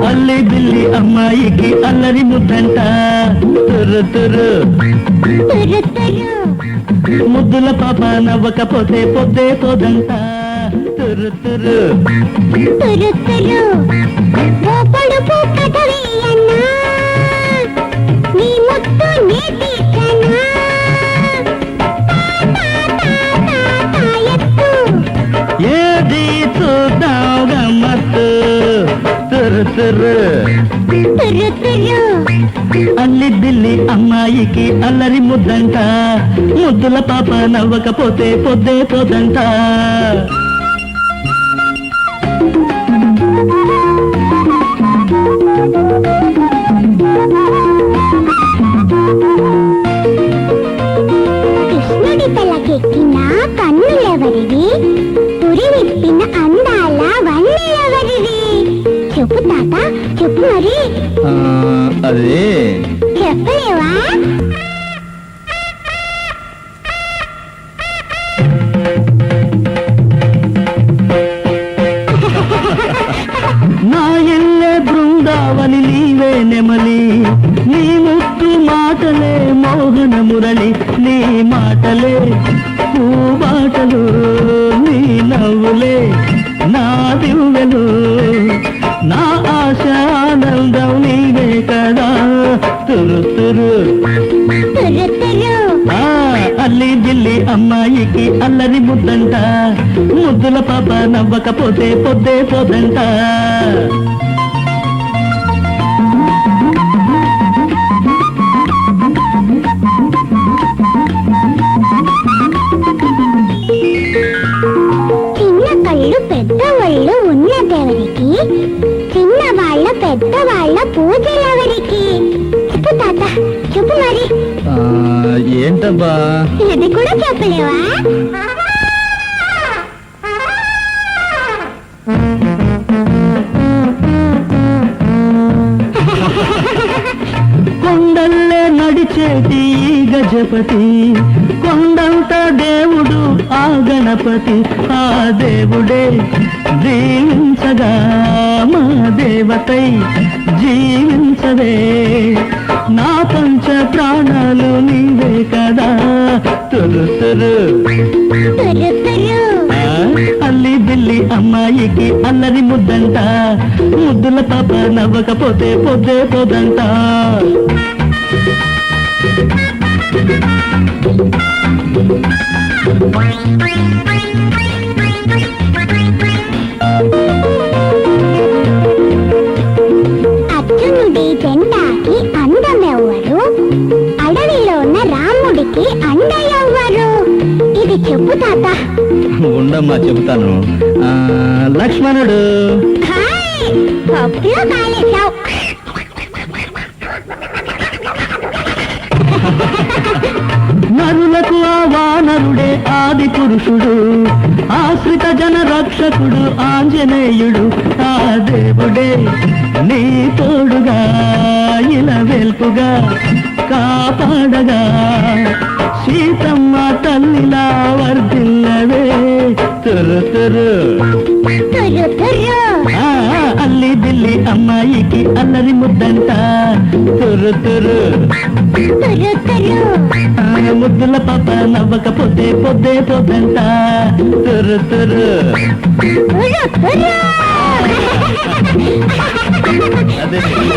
అల్లి బిల్లి అమ్మాయికి అల్లరి ముద్దంట తుర్రు తుర్రు ముద్దుల పాప నవ్వకపోతే పొద్దే పోదంట తుర్రు తుర్రు ఏది చూద్దాం గమ్మత్తు తుర్రు తుర్రు అల్లి బిల్లి అమ్మాయికి అల్లరి ముద్దంట ముద్దుల పాప నవ్వకపోతే పొద్దే పోదంట కృష్ణుడి తలకెక్కిన కన్నులెవరివి పురి విప్పిన అందాల వన్నెలెవరివి చెప్పు తాత చెప్పు మరి అదే చెప్పలేవా నా ఎల్లే బృందావని నీవే నెమలి నీ ముక్కు మాటలే మోహన మురళి నీ మాటలే పూబాటలు నీ నవ్వులే నా దివ్వెలు నా ఆశ ఆనందం నీవే కదా తురు తురు అల్లి దిల్లి అమ్మాయికి అల్లరి ముద్దంట ముద్దుల పాప నవ్వకపోతే పొద్దే పోదంట చిన్న కళ్ళు పెద్దవాళ్ళు ఉన్నదెవరికి చిన్నవాళ్ళ పెద్దవాళ్ళ పూజలెవరికి చెప్పు తాత చెప్పు మరి ఏంటబ్బా ఇది కూడా చెప్పలేవా కొండల్లే నడిచేటి గజపతి కొండంత దేవుడు ఆ గణపతి ఆ దేవుడే జీవించగా మా దేవతై జీవించవే నా పంచ ప్రాణాలు నీవే కదా తురు తురు అల్లి బిల్లి అమ్మాయికి అల్లరి ముద్దంట ముద్దుల పాప నవ్వకపోతే పొద్దే పోదంట అర్జునుడి జెండాకి అందమెవ్వరు అడవిలో ఉన్న రాముడికి అండ ఎవ్వరు ఇది చెప్పు తాత ఉండమ్మా చెబుతాను లక్ష్మణుడు పప్పులో కాలేసావు నరులకు ఆ వానరుడే ఆది పురుషుడు ఆశ్రిత జన రక్షకుడు ఆంజనేయుడు ఆ దేవుడే నీ తోడుగా ఇలా వెల్పుగా కాపాడగా సీతమ్మ తల్లిలా వర్ధిల్లవే తురు తురు అల్లి దిల్లి అమ్మాయికి అల్లరి ముద్దంట తురు తురు ముద్దుల పాప నవ్వకపోతే పొద్దే పోదంట తురు తురు అదే